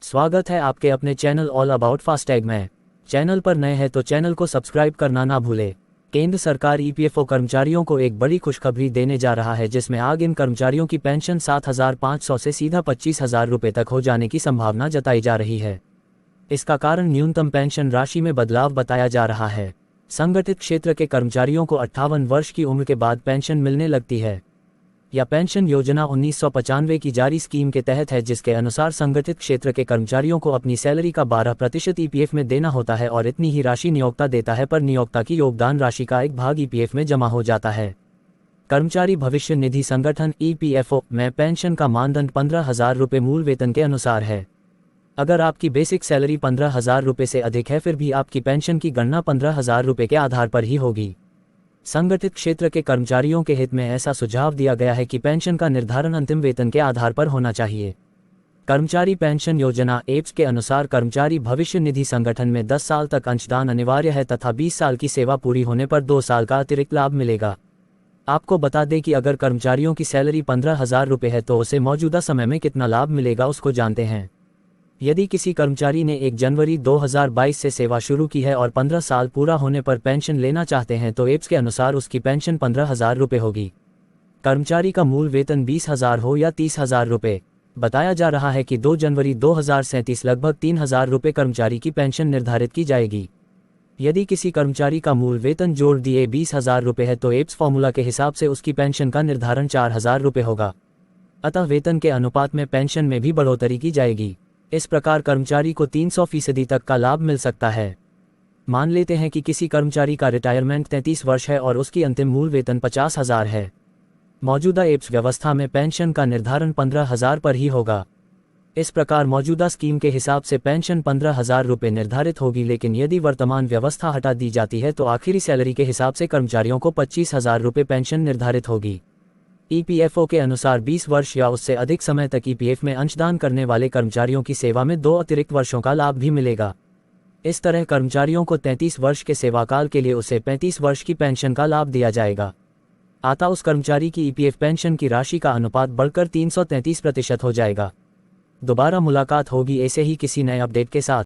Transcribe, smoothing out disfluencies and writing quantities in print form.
स्वागत है आपके अपने चैनल ऑल अबाउट फास्टैग में। चैनल पर नए हैं तो चैनल को सब्सक्राइब करना ना भूले। केंद्र सरकार ईपीएफओ कर्मचारियों को एक बड़ी खुशखबरी देने जा रहा है, जिसमें आगे इन कर्मचारियों की पेंशन 7,500 से सीधा 25,000 रुपये तक हो जाने की संभावना जताई जा रही है। इसका कारण न्यूनतम पेंशन राशि में बदलाव बताया जा रहा है। संगठित क्षेत्र के कर्मचारियों को 58 वर्ष की उम्र के बाद पेंशन मिलने लगती है। यह पेंशन योजना 1995 की जारी स्कीम के तहत है, जिसके अनुसार संगठित क्षेत्र के कर्मचारियों को अपनी सैलरी का 12% ईपीएफ में देना होता है और इतनी ही राशि नियोक्ता देता है, पर नियोक्ता की योगदान राशि का एक भाग ईपीएफ में जमा हो जाता है। कर्मचारी भविष्य निधि संगठन ईपीएफओ में पेंशन का मानदंड 15,000 रुपये मूल वेतन के अनुसार है। अगर आपकी बेसिक सैलरी 15,000 रुपये से अधिक है, फिर भी आपकी पेंशन की गणना 15,000 रुपये के आधार पर ही होगी। संगठित क्षेत्र के कर्मचारियों के हित में ऐसा सुझाव दिया गया है कि पेंशन का निर्धारण अंतिम वेतन के आधार पर होना चाहिए। कर्मचारी पेंशन योजना एप्स के अनुसार कर्मचारी भविष्य निधि संगठन में 10 साल तक अंशदान अनिवार्य है तथा 20 साल की सेवा पूरी होने पर 2 साल का अतिरिक्त लाभ मिलेगा। आपको बता दें कि अगर कर्मचारियों की सैलरी 15,000 रुपये है तो उसे मौजूदा समय में कितना लाभ मिलेगा उसको जानते हैं। यदि किसी कर्मचारी ने 1 जनवरी 2022 से सेवा शुरू की है और 15 साल पूरा होने पर पेंशन लेना चाहते हैं तो एप्स के अनुसार उसकी पेंशन 15,000 रुपये होगी। कर्मचारी का मूल वेतन 20,000 हो या 30,000 रुपये। बताया जा रहा है कि 2 जनवरी 2037 लगभग 3,000 रुपये कर्मचारी की पेंशन निर्धारित की जाएगी। यदि किसी कर्मचारी का मूल वेतन जोड़ दिए 20,000 रुपये है तो एप्स फॉर्मूला के हिसाब से उसकी पेंशन का निर्धारण 4,000 रुपये होगा। अतः वेतन के अनुपात में पेंशन में भी बढ़ोतरी की जाएगी। इस प्रकार कर्मचारी को 300% तक का लाभ मिल सकता है। मान लेते हैं कि किसी कर्मचारी का रिटायरमेंट 33 वर्ष है और उसकी अंतिम मूल वेतन 50,000 है। मौजूदा एप्स व्यवस्था में पेंशन का निर्धारण 15,000 पर ही होगा। इस प्रकार मौजूदा स्कीम के हिसाब से पेंशन 15,000 रुपये निर्धारित होगी, लेकिन यदि वर्तमान व्यवस्था हटा दी जाती है तो आखिरी सैलरी के हिसाब से कर्मचारियों को 25,000 रुपये पेंशन निर्धारित होगी। ईपीएफओ के अनुसार 20 वर्ष या उससे अधिक समय तक ईपीएफ में अंशदान करने वाले कर्मचारियों की सेवा में 2 अतिरिक्त वर्षों का लाभ भी मिलेगा। इस तरह कर्मचारियों को 33 वर्ष के सेवाकाल के लिए उसे 35 वर्ष की पेंशन का लाभ दिया जाएगा। अतः उस कर्मचारी की ईपीएफ पेंशन की राशि का अनुपात बढ़कर 333% हो जाएगा। दोबारा मुलाकात होगी ऐसे ही किसी नए अपडेट के साथ।